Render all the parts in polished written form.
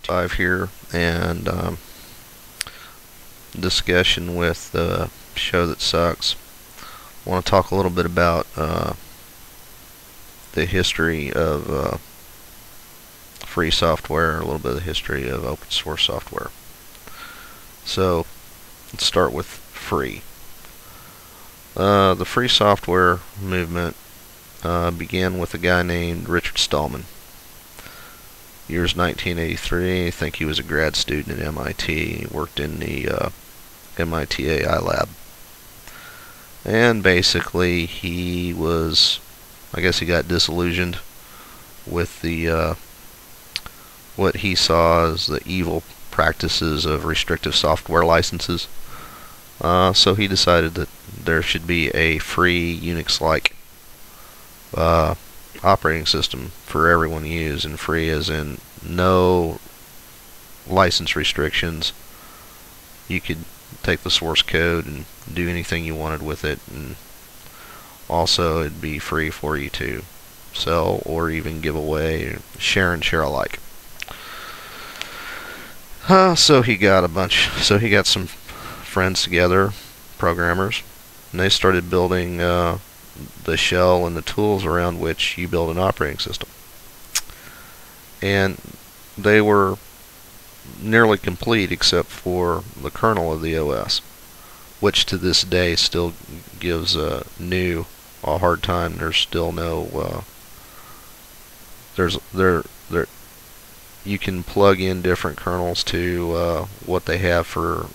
5 here, and discussion with the show that sucks. I want to talk a little bit about the history of free software, a little bit of the history of open source software. So let's start with free. The free software movement began with a guy named Richard Stallman. Years 1983. I think he was a grad student at MIT. He worked in the MIT AI lab. And basically he was, I guess he got disillusioned with the what he saw as the evil practices of restrictive software licenses. So he decided that there should be a free Unix-like operating system for everyone to use, and free as in no license restrictions. You could take the source code and do anything you wanted with it, and also it'd be free for you to sell or even give away, share and share alike. So he got some friends together, programmers, and they started building the shell and the tools around which you build an operating system. And they were nearly complete except for the kernel of the OS, which to this day still gives GNU a hard time. There's still no you can plug in different kernels to what they have for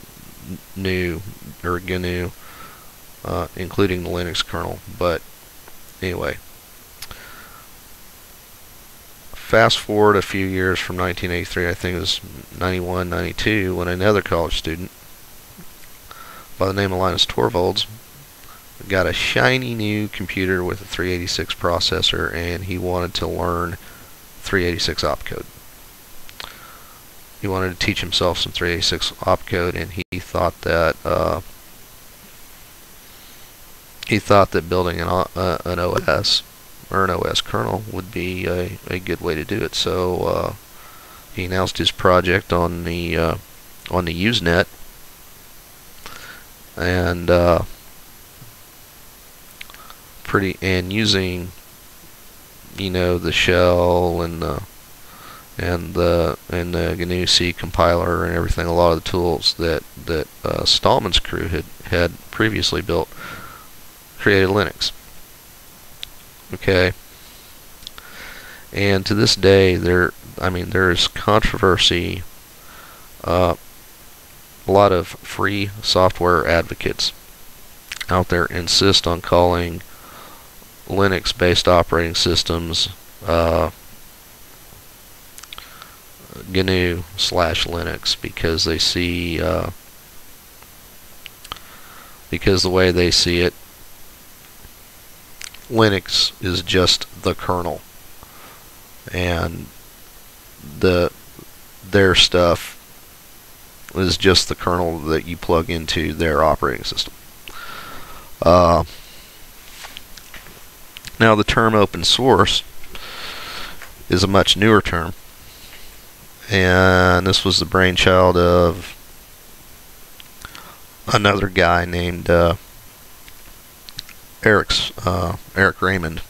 GNU or GNU, including the Linux kernel. But anyway, fast forward a few years from 1983, I think it was 91, 92, when another college student by the name of Linus Torvalds got a shiny new computer with a 386 processor, and he wanted to learn 386 opcode. He wanted to teach himself some 386 opcode, and he thought that building an OS or an OS kernel would be a good way to do it. So he announced his project on the Usenet, and using, you know, the shell and the GNU C compiler and everything. A lot of the tools that Stallman's crew had previously built created Linux. Okay, and to this day there's controversy. A lot of free software advocates out there insist on calling Linux-based operating systems GNU/Linux because they see because the way they see it, Linux is just the kernel, and their stuff is just the kernel that you plug into their operating system. Now the term open source is a much newer term, and this was the brainchild of another guy named Eric Raymond.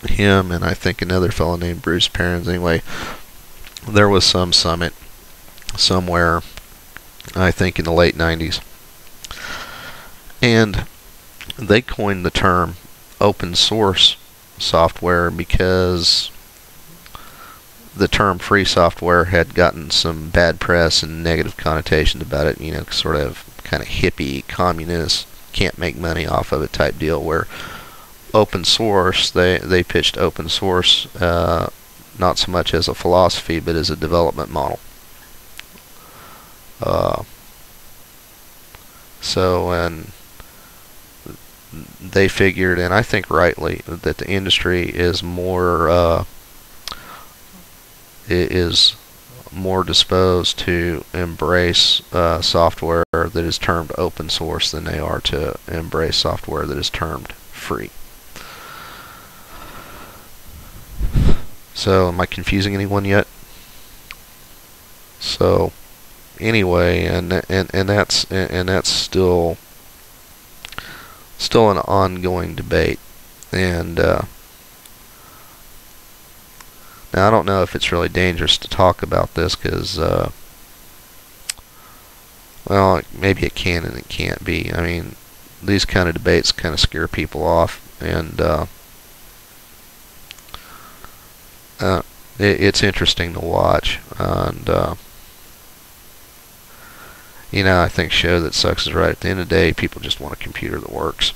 Him and I think another fellow named Bruce Perens. Anyway, there was some summit somewhere, I think in the late 90s, and they coined the term open source software because the term free software had gotten some bad press and negative connotations about it, you know, sort of kind of hippie, communist, can't make money off of it type deal, where open source, they pitched open source not so much as a philosophy but as a development model. And they figured, and I think rightly, that the industry is more disposed to embrace software that is termed open source than they are to embrace software that is termed free. So, am I confusing anyone yet? So anyway, and that's still an ongoing debate. And now I don't know if it's really dangerous to talk about this because, well, maybe it can and it can't be. I mean, these kind of debates kind of scare people off, and it's interesting to watch. And I think show that sucks is right. At the end of the day, people just want a computer that works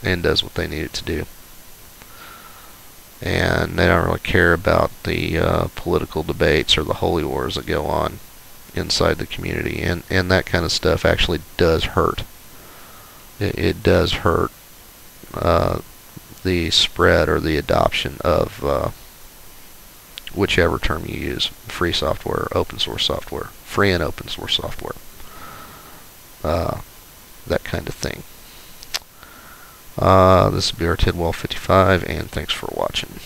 and does what they need it to do. And they don't really care about the political debates or the holy wars that go on inside the community. And that kind of stuff actually does hurt. It does hurt the spread or the adoption of whichever term you use: free software, open source software, free and open source software, that kind of thing. This is BR Tidwell 55, and thanks for watching.